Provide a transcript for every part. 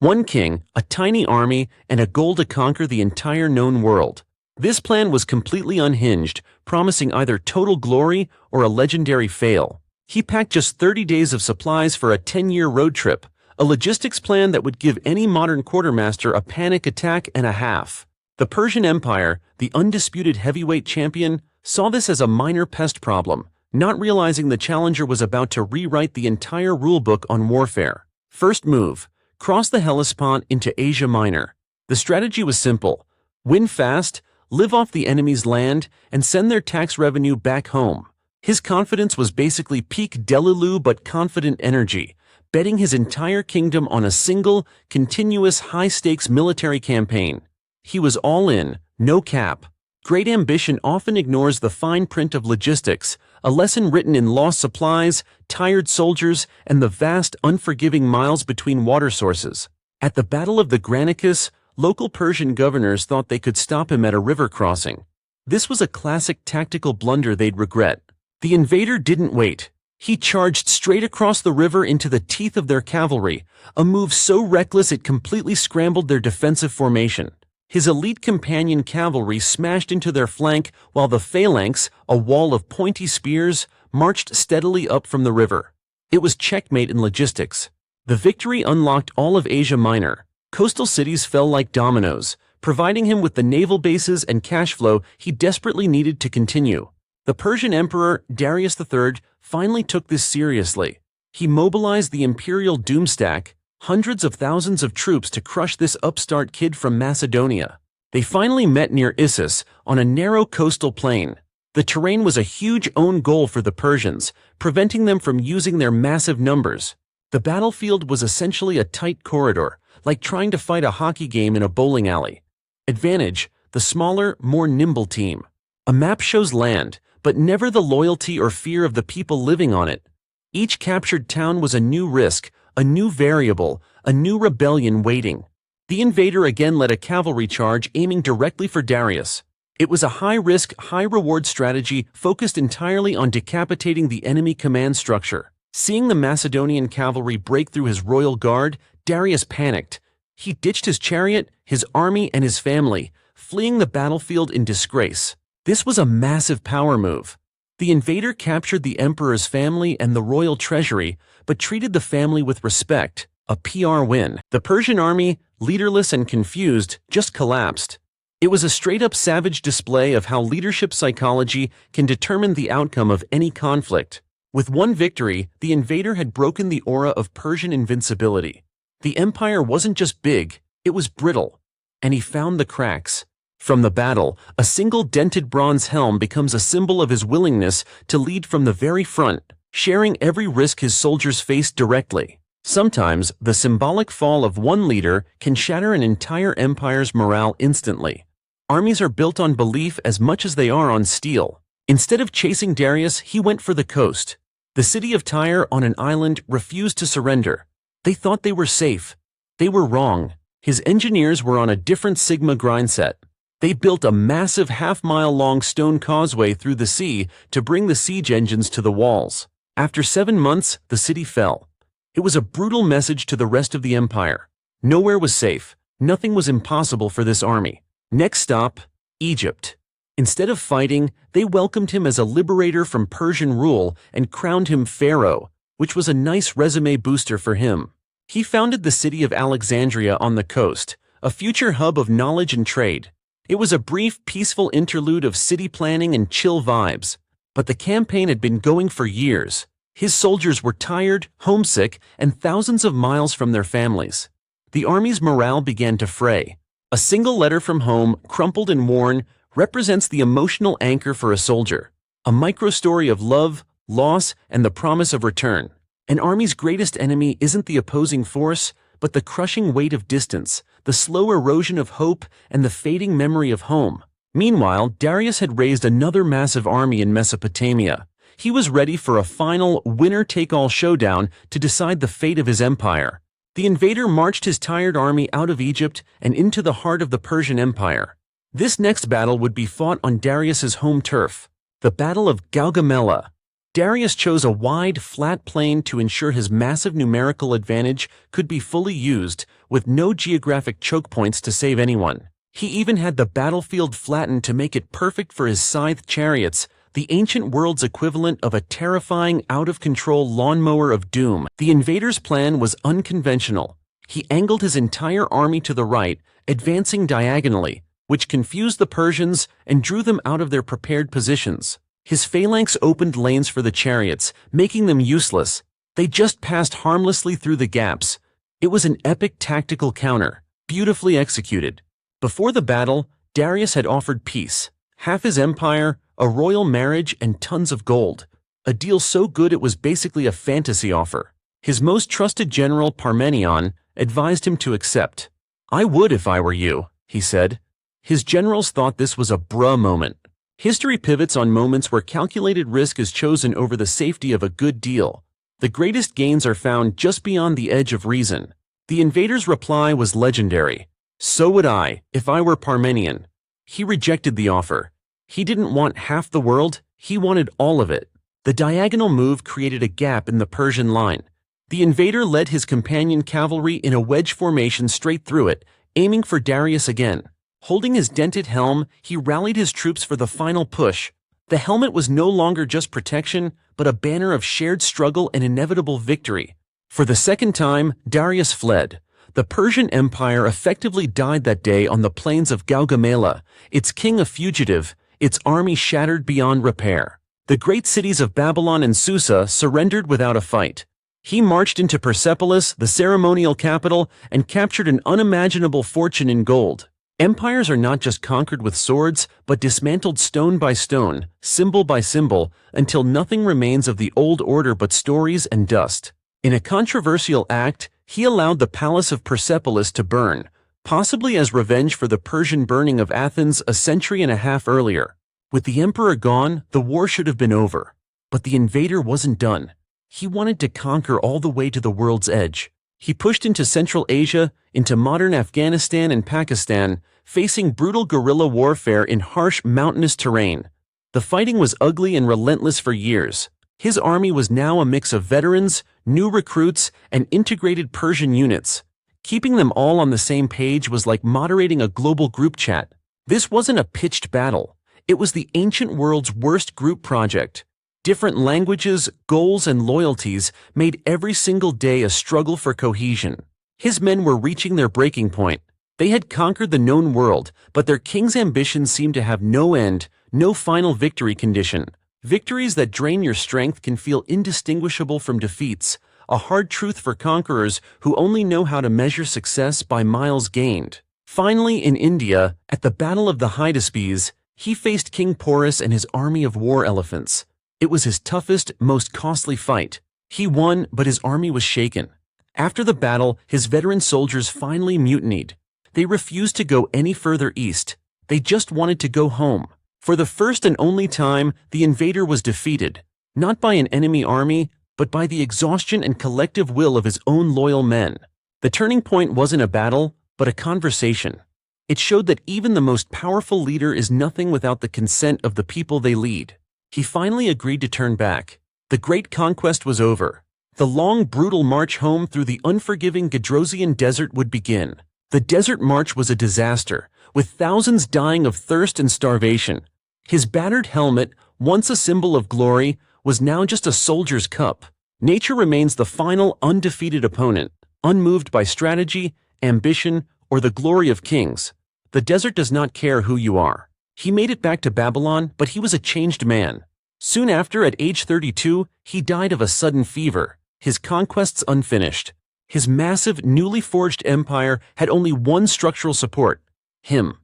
One king, a tiny army, and a goal to conquer the entire known world. This plan was completely unhinged, promising either total glory or a legendary fail. He packed just 30 days of supplies for a 10-year road trip, a logistics plan that would give any modern quartermaster a panic attack and a half. The Persian Empire, the undisputed heavyweight champion, saw this as a minor pest problem, not realizing the challenger was about to rewrite the entire rulebook on warfare. First move: cross the Hellespont into Asia Minor. The strategy was simple: win fast, live off the enemy's land, and send their tax revenue back home. His confidence was basically peak Delulu but confident energy, betting his entire kingdom on a single, continuous, high-stakes military campaign. He was all in, no cap. Great ambition often ignores the fine print of logistics, a lesson written in lost supplies, tired soldiers, and the vast, unforgiving miles between water sources. At the Battle of the Granicus, local Persian governors thought they could stop him at a river crossing. This was a classic tactical blunder they'd regret. The invader didn't wait. He charged straight across the river into the teeth of their cavalry, a move so reckless it completely scrambled their defensive formation. His elite companion cavalry smashed into their flank while the phalanx, a wall of pointy spears, marched steadily up from the river. It was checkmate in logistics. The victory unlocked all of Asia Minor. Coastal cities fell like dominoes, providing him with the naval bases and cash flow he desperately needed to continue. The Persian Emperor, Darius III, finally took this seriously. He mobilized the imperial doomstack, hundreds of thousands of troops to crush this upstart kid from Macedonia. They finally met near Issus, on a narrow coastal plain. The terrain was a huge own goal for the Persians, preventing them from using their massive numbers. The battlefield was essentially a tight corridor, like trying to fight a hockey game in a bowling alley. Advantage: the smaller, more nimble team. A map shows land, but never the loyalty or fear of the people living on it. Each captured town was a new risk, a new variable, a new rebellion waiting. The invader again led a cavalry charge aiming directly for Darius. It was a high-risk, high-reward strategy focused entirely on decapitating the enemy command structure. Seeing the Macedonian cavalry break through his royal guard, Darius panicked. He ditched his chariot, his army, and his family, fleeing the battlefield in disgrace. This was a massive power move. The invader captured the emperor's family and the royal treasury, but treated the family with respect, a PR win. The Persian army, leaderless and confused, just collapsed. It was a straight-up savage display of how leadership psychology can determine the outcome of any conflict. With one victory, the invader had broken the aura of Persian invincibility. The empire wasn't just big, it was brittle. And he found the cracks. From the battle, a single dented bronze helm becomes a symbol of his willingness to lead from the very front, sharing every risk his soldiers faced directly. Sometimes, the symbolic fall of one leader can shatter an entire empire's morale instantly. Armies are built on belief as much as they are on steel. Instead of chasing Darius, he went for the coast. The city of Tyre, on an island, refused to surrender. They thought they were safe. They were wrong. His engineers were on a different Sigma grind set. They built a massive half-mile-long stone causeway through the sea to bring the siege engines to the walls. After 7 months, the city fell. It was a brutal message to the rest of the empire. Nowhere was safe. Nothing was impossible for this army. Next stop, Egypt. Instead of fighting, they welcomed him as a liberator from Persian rule and crowned him pharaoh, which was a nice resume booster for him. He founded the city of Alexandria on the coast, a future hub of knowledge and trade. It was a brief, peaceful interlude of city planning and chill vibes. But the campaign had been going for years. His soldiers were tired, homesick, and thousands of miles from their families. The army's morale began to fray. A single letter from home, crumpled and worn, represents the emotional anchor for a soldier. A micro-story of love, loss, and the promise of return. An army's greatest enemy isn't the opposing force, but the crushing weight of distance, the slow erosion of hope, and the fading memory of home. Meanwhile, Darius had raised another massive army in Mesopotamia. He was ready for a final, winner-take-all showdown to decide the fate of his empire. The invader marched his tired army out of Egypt and into the heart of the Persian Empire. This next battle would be fought on Darius's home turf, the Battle of Gaugamela. Darius chose a wide, flat plain to ensure his massive numerical advantage could be fully used, with no geographic choke points to save anyone. He even had the battlefield flattened to make it perfect for his scythed chariots, the ancient world's equivalent of a terrifying, out-of-control lawnmower of doom. The invader's plan was unconventional. He angled his entire army to the right, advancing diagonally, which confused the Persians and drew them out of their prepared positions. His phalanx opened lanes for the chariots, making them useless. They just passed harmlessly through the gaps. It was an epic tactical counter, beautifully executed. Before the battle, Darius had offered peace, half his empire, a royal marriage, and tons of gold. A deal so good it was basically a fantasy offer. His most trusted general, Parmenion, advised him to accept. "I would if I were you," he said. His generals thought this was a bruh moment. History pivots on moments where calculated risk is chosen over the safety of a good deal. The greatest gains are found just beyond the edge of reason. The invader's reply was legendary. "So would I, if I were Parmenion." He rejected the offer. He didn't want half the world, he wanted all of it. The diagonal move created a gap in the Persian line. The invader led his companion cavalry in a wedge formation straight through it, aiming for Darius again. Holding his dented helm, he rallied his troops for the final push. The helmet was no longer just protection, but a banner of shared struggle and inevitable victory. For the second time, Darius fled. The Persian Empire effectively died that day on the plains of Gaugamela, its king a fugitive, its army shattered beyond repair. The great cities of Babylon and Susa surrendered without a fight. He marched into Persepolis, the ceremonial capital, and captured an unimaginable fortune in gold. Empires are not just conquered with swords, but dismantled stone by stone, symbol by symbol, until nothing remains of the old order but stories and dust. In a controversial act, he allowed the palace of Persepolis to burn, possibly as revenge for the Persian burning of Athens a century and a half earlier. With the emperor gone, the war should have been over. But the invader wasn't done. He wanted to conquer all the way to the world's edge. He pushed into Central Asia, into modern Afghanistan and Pakistan, facing brutal guerrilla warfare in harsh mountainous terrain. The fighting was ugly and relentless for years. His army was now a mix of veterans, new recruits, and integrated Persian units. Keeping them all on the same page was like moderating a global group chat. This wasn't a pitched battle. It was the ancient world's worst group project. Different languages, goals, and loyalties made every single day a struggle for cohesion. His men were reaching their breaking point. They had conquered the known world, but their king's ambitions seemed to have no end, no final victory condition. Victories that drain your strength can feel indistinguishable from defeats, a hard truth for conquerors who only know how to measure success by miles gained. Finally, in India, at the Battle of the Hydaspes, he faced King Porus and his army of war elephants. It was his toughest, most costly fight. He won, but his army was shaken. After the battle, his veteran soldiers finally mutinied. They refused to go any further east. They just wanted to go home. For the first and only time, the invader was defeated, not by an enemy army, but by the exhaustion and collective will of his own loyal men. The turning point wasn't a battle, but a conversation. It showed that even the most powerful leader is nothing without the consent of the people they lead. He finally agreed to turn back. The great conquest was over. The long, brutal march home through the unforgiving Gedrosian desert would begin. The desert march was a disaster, with thousands dying of thirst and starvation. His battered helmet, once a symbol of glory, was now just a soldier's cup. Nature remains the final undefeated opponent, unmoved by strategy, ambition, or the glory of kings. The desert does not care who you are. He made it back to Babylon, but he was a changed man. Soon after, at age 32, he died of a sudden fever, his conquests unfinished. His massive, newly forged empire had only one structural support: him.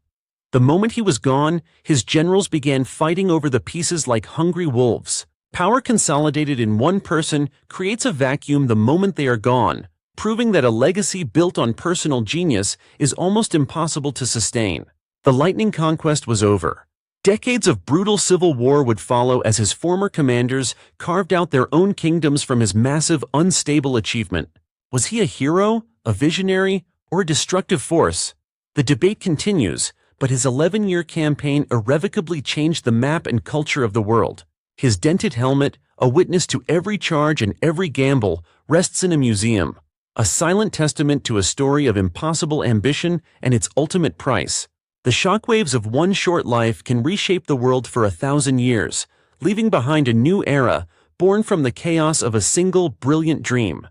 The moment he was gone, his generals began fighting over the pieces like hungry wolves. Power consolidated in one person creates a vacuum the moment they are gone, proving that a legacy built on personal genius is almost impossible to sustain. The lightning conquest was over. Decades of brutal civil war would follow as his former commanders carved out their own kingdoms from his massive, unstable achievement. Was he a hero, a visionary, or a destructive force? The debate continues, but his 11-year campaign irrevocably changed the map and culture of the world. His dented helmet, a witness to every charge and every gamble, rests in a museum, a silent testament to a story of impossible ambition and its ultimate price. The shockwaves of one short life can reshape the world for 1,000 years, leaving behind a new era born from the chaos of a single brilliant dream.